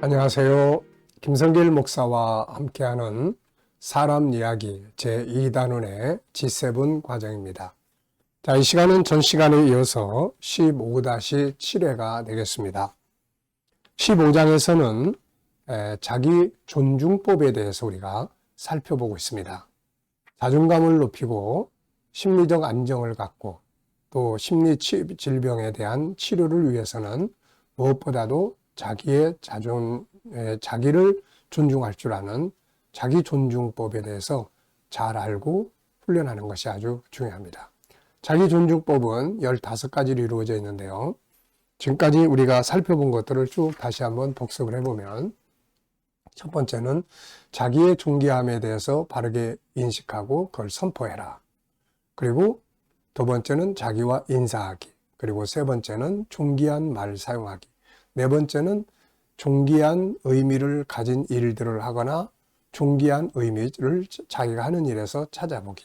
안녕하세요. 김성길 목사와 함께하는 사람 이야기 제2단원의 G7 과정입니다. 자, 이 시간은 전 시간에 이어서 15-7회가 되겠습니다. 15장에서는 자기 존중법에 대해서 우리가 살펴보고 있습니다. 자존감을 높이고 심리적 안정을 갖고 또 심리 질병에 대한 치료를 위해서는 무엇보다도 자기를 존중할 줄 아는 자기 존중법에 대해서 잘 알고 훈련하는 것이 아주 중요합니다. 자기 존중법은 15가지로 이루어져 있는데요. 지금까지 우리가 살펴본 것들을 쭉 다시 한번 복습을 해보면, 첫 번째는 자기의 존귀함에 대해서 바르게 인식하고 그걸 선포해라. 그리고 두 번째는 자기와 인사하기. 그리고 세 번째는 존귀한 말 사용하기. 네 번째는 존귀한 의미를 가진 일들을 하거나 존귀한 의미를 자기가 하는 일에서 찾아보기.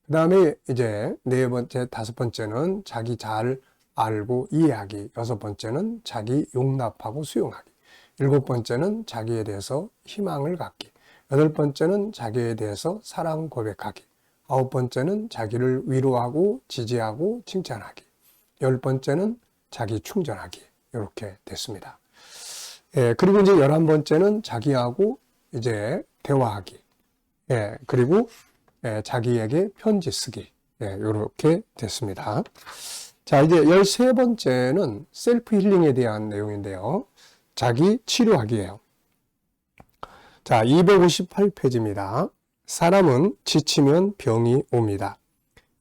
그 다음에 이제 네 번째, 다섯 번째는 자기 잘 알고 이해하기. 여섯 번째는 자기 용납하고 수용하기. 일곱 번째는 자기에 대해서 희망을 갖기. 여덟 번째는 자기에 대해서 사랑 고백하기. 아홉 번째는 자기를 위로하고 지지하고 칭찬하기. 열 번째는 자기 충전하기. 이렇게 됐습니다. 그리고 이제 11번째는 자기하고 이제 대화하기. 그리고 자기에게 편지 쓰기. 이렇게 됐습니다. 자, 이제 13번째는 셀프 힐링에 대한 내용인데요. 자기 치료하기예요. 자, 258페이지입니다. 사람은 지치면 병이 옵니다.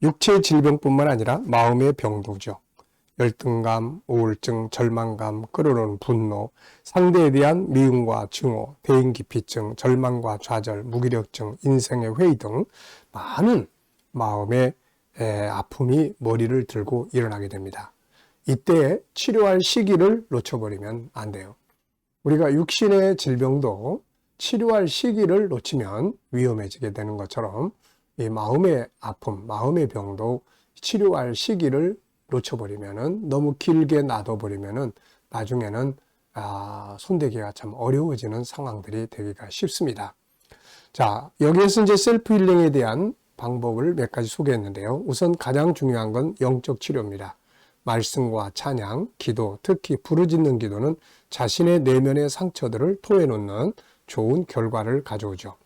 육체의 질병뿐만 아니라 마음의 병도죠. 열등감, 우울증, 절망감, 끓어오르는 분노, 상대에 대한 미움과 증오, 대인기피증, 절망과 좌절, 무기력증, 인생의 회의 등 많은 마음의 아픔이 머리를 들고 일어나게 됩니다. 이때 치료할 시기를 놓쳐버리면 안 돼요. 우리가 육신의 질병도 치료할 시기를 놓치면 위험해지게 되는 것처럼 이 마음의 아픔, 마음의 병도 치료할 시기를 놓쳐버리면은, 너무 길게 놔둬버리면은 나중에는 손대기가 참 어려워지는 상황들이 되기가 쉽습니다. 자, 여기에서 이제 셀프 힐링에 대한 방법을 몇 가지 소개했는데요. 우선 가장 중요한 건 영적 치료입니다. 말씀과 찬양, 기도, 특히 부르짖는 기도는 자신의 내면의 상처들을 토해놓는 좋은 결과를 가져오죠.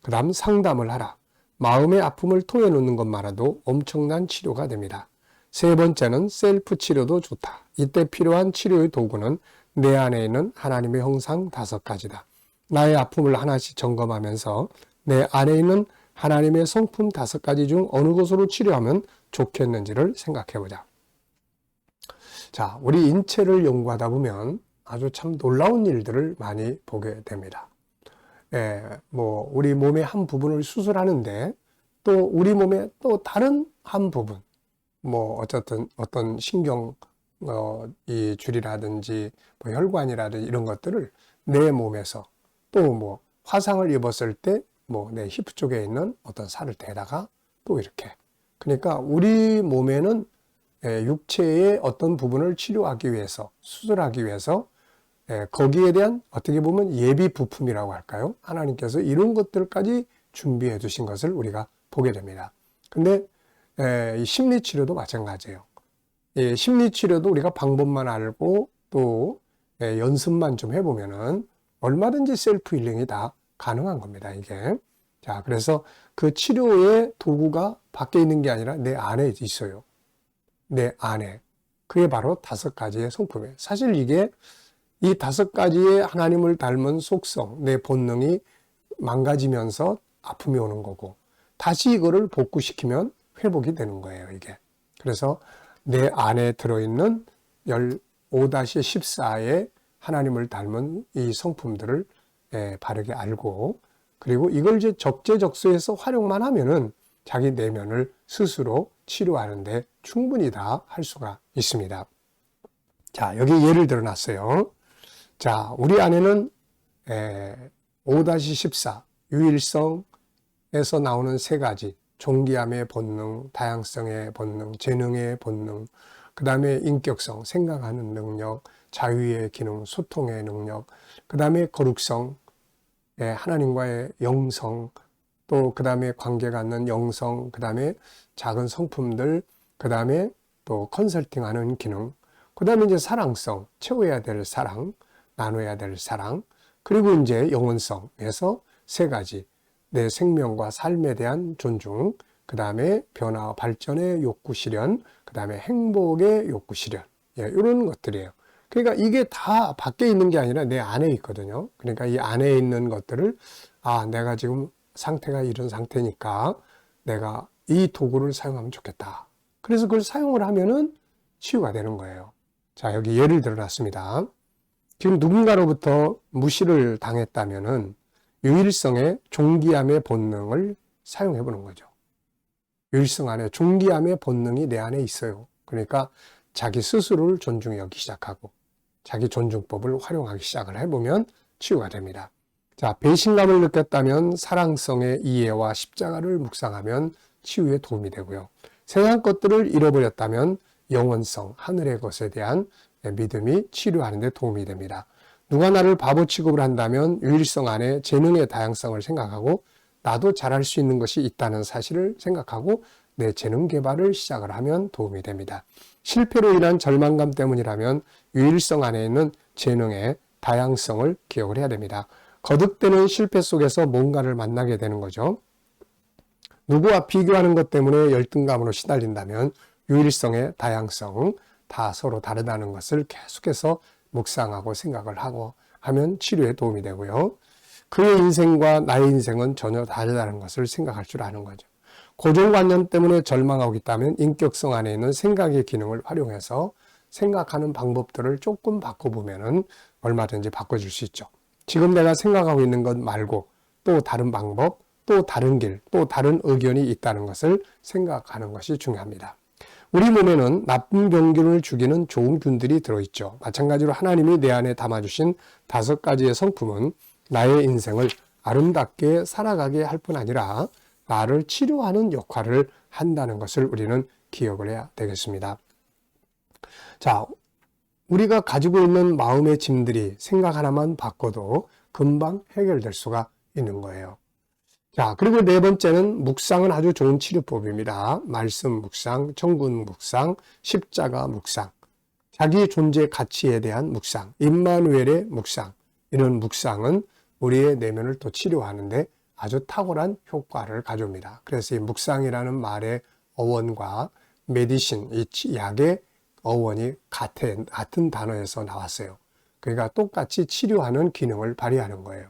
그 다음 상담을 하라. 마음의 아픔을 토해놓는 것만으로도 엄청난 치료가 됩니다. 세 번째는 셀프 치료도 좋다. 이때 필요한 치료의 도구는 내 안에 있는 하나님의 형상 5가지다. 나의 아픔을 하나씩 점검하면서 내 안에 있는 하나님의 성품 5가지 중 어느 것으로 치료하면 좋겠는지를 생각해보자. 자, 우리 인체를 연구하다 보면 아주 참 놀라운 일들을 많이 보게 됩니다. 우리 몸의 한 부분을 수술하는데 또 우리 몸의 또 다른 한 부분, 어쨌든 어떤 이 줄이라든지 혈관이라든지 이런 것들을 내 몸에서 또 화상을 입었을 때 내 히프 쪽에 있는 어떤 살을 대다가 또 이렇게. 그러니까 우리 몸에는 육체의 어떤 부분을 치료하기 위해서, 수술하기 위해서 거기에 대한 어떻게 보면 예비 부품이라고 할까요? 하나님께서 이런 것들까지 준비해 두신 것을 우리가 보게 됩니다. 근데 이 심리치료도 마찬가지예요. 심리치료도 우리가 방법만 알고 또 연습만 좀 해보면은 얼마든지 셀프 힐링이 다 가능한 겁니다, 이게. 자, 그래서 그 치료의 도구가 밖에 있는 게 아니라 내 안에 있어요. 내 안에. 그게 바로 5가지의 성품이에요. 사실 이게 이 5가지의 하나님을 닮은 속성, 내 본능이 망가지면서 아픔이 오는 거고, 다시 이거를 복구시키면 회복이 되는 거예요, 이게. 그래서 내 안에 들어있는 15-14의 하나님을 닮은 이 성품들을 바르게 알고, 그리고 이걸 이제 적재적소에서 활용만 하면은 자기 내면을 스스로 치료하는데 충분히 다 할 수가 있습니다. 자, 여기 예를 들어 놨어요. 자, 우리 안에는 5-14 유일성에서 나오는 3가지, 존귀함의 본능, 다양성의 본능, 재능의 본능, 그 다음에 인격성, 생각하는 능력, 자유의 기능, 소통의 능력, 그 다음에 거룩성, 하나님과의 영성, 또 그 다음에 관계 갖는 영성, 그 다음에 작은 성품들, 그 다음에 또 컨설팅하는 기능, 그 다음에 이제 사랑성, 채워야 될 사랑, 나눠야 될 사랑, 그리고 이제 영혼성에서 세 가지, 내 생명과 삶에 대한 존중, 그 다음에 변화와 발전의 욕구 실현, 그 다음에 행복의 욕구 실현, 이런 것들이에요. 그러니까 이게 다 밖에 있는 게 아니라 내 안에 있거든요. 그러니까 이 안에 있는 것들을, 내가 지금 상태가 이런 상태니까 내가 이 도구를 사용하면 좋겠다. 그래서 그걸 사용을 하면은 치유가 되는 거예요. 자, 여기 예를 들어 놨습니다. 지금 누군가로부터 무시를 당했다면은 유일성의 존귀함의 본능을 사용해 보는 거죠. 유일성 안에 존귀함의 본능이 내 안에 있어요. 그러니까 자기 스스로를 존중해 여기기 시작하고 자기 존중법을 활용하기 시작을 해보면 치유가 됩니다. 자, 배신감을 느꼈다면 사랑성의 이해와 십자가를 묵상하면 치유에 도움이 되고요. 세상 것들을 잃어버렸다면 영원성, 하늘의 것에 대한 믿음이 치료하는 데 도움이 됩니다. 누가 나를 바보 취급을 한다면 유일성 안에 재능의 다양성을 생각하고 나도 잘할 수 있는 것이 있다는 사실을 생각하고 내 재능 개발을 시작을 하면 도움이 됩니다. 실패로 인한 절망감 때문이라면 유일성 안에 있는 재능의 다양성을 기억을 해야 됩니다. 거듭되는 실패 속에서 뭔가를 만나게 되는 거죠. 누구와 비교하는 것 때문에 열등감으로 시달린다면 유일성의 다양성, 다 서로 다르다는 것을 계속해서 묵상하고 생각을 하고 하면 치료에 도움이 되고요. 그의 인생과 나의 인생은 전혀 다르다는 것을 생각할 줄 아는 거죠. 고정관념 때문에 절망하고 있다면 인격성 안에 있는 생각의 기능을 활용해서 생각하는 방법들을 조금 바꿔보면 얼마든지 바꿔줄 수 있죠. 지금 내가 생각하고 있는 것 말고 또 다른 방법, 또 다른 길, 또 다른 의견이 있다는 것을 생각하는 것이 중요합니다. 우리 몸에는 나쁜 병균을 죽이는 좋은 균들이 들어있죠. 마찬가지로 하나님이 내 안에 담아주신 5가지의 성품은 나의 인생을 아름답게 살아가게 할 뿐 아니라 나를 치료하는 역할을 한다는 것을 우리는 기억을 해야 되겠습니다. 자, 우리가 가지고 있는 마음의 짐들이 생각 하나만 바꿔도 금방 해결될 수가 있는 거예요. 자, 그리고 네 번째는 묵상은 아주 좋은 치료법입니다. 말씀 묵상, 정군 묵상, 십자가 묵상, 자기 존재 가치에 대한 묵상, 임마누엘의 묵상, 이런 묵상은 우리의 내면을 또 치료하는데 아주 탁월한 효과를 가져옵니다. 그래서 이 묵상이라는 말의 어원과 메디신, 이 약의 어원이 같은 단어에서 나왔어요. 그러니까 똑같이 치료하는 기능을 발휘하는 거예요.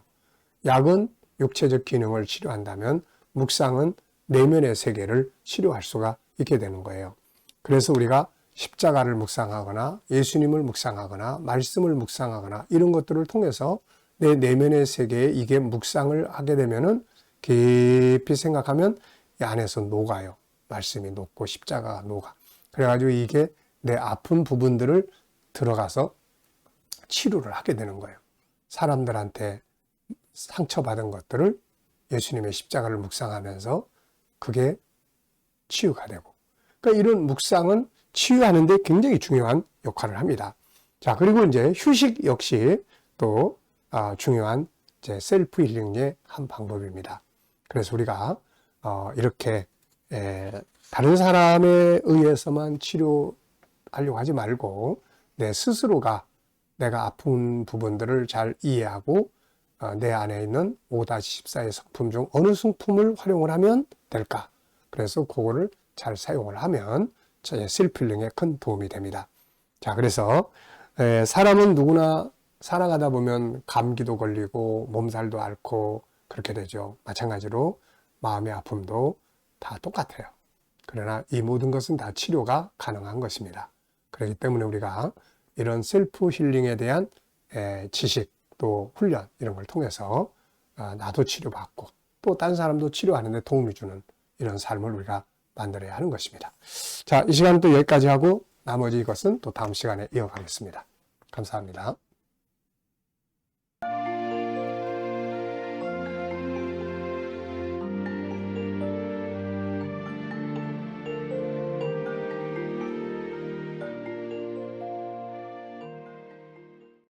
약은 육체적 기능을 치료한다면 묵상은 내면의 세계를 치료할 수가 있게 되는 거예요. 그래서 우리가 십자가를 묵상하거나 예수님을 묵상하거나 말씀을 묵상하거나 이런 것들을 통해서 내 내면의 세계에 이게 묵상을 하게 되면은 깊이 생각하면 이 안에서 녹아요. 말씀이 녹고 십자가가 녹아. 그래가지고 이게 내 아픈 부분들을 들어가서 치료를 하게 되는 거예요. 사람들한테 상처받은 것들을 예수님의 십자가를 묵상하면서 그게 치유가 되고. 그러니까 이런 묵상은 치유하는 데 굉장히 중요한 역할을 합니다. 자, 그리고 이제 휴식 역시 또 중요한 이제 셀프 힐링의 한 방법입니다. 그래서 우리가 이렇게 다른 사람에 의해서만 치료하려고 하지 말고 내 스스로가 내가 아픈 부분들을 잘 이해하고 내 안에 있는 5-14의 성품 중 어느 성품을 활용을 하면 될까? 그래서 그거를 잘 사용을 하면 셀프 힐링에 큰 도움이 됩니다. 자, 그래서 사람은 누구나 살아가다 보면 감기도 걸리고 몸살도 앓고 그렇게 되죠. 마찬가지로 마음의 아픔도 다 똑같아요. 그러나 이 모든 것은 다 치료가 가능한 것입니다. 그렇기 때문에 우리가 이런 셀프 힐링에 대한 지식 또 훈련 이런 걸 통해서 나도 치료받고 또 다른 사람도 치료하는 데 도움이 주는 이런 삶을 우리가 만들어야 하는 것입니다. 자, 이 시간 또 여기까지 하고 나머지 것은 또 다음 시간에 이어가겠습니다. 감사합니다.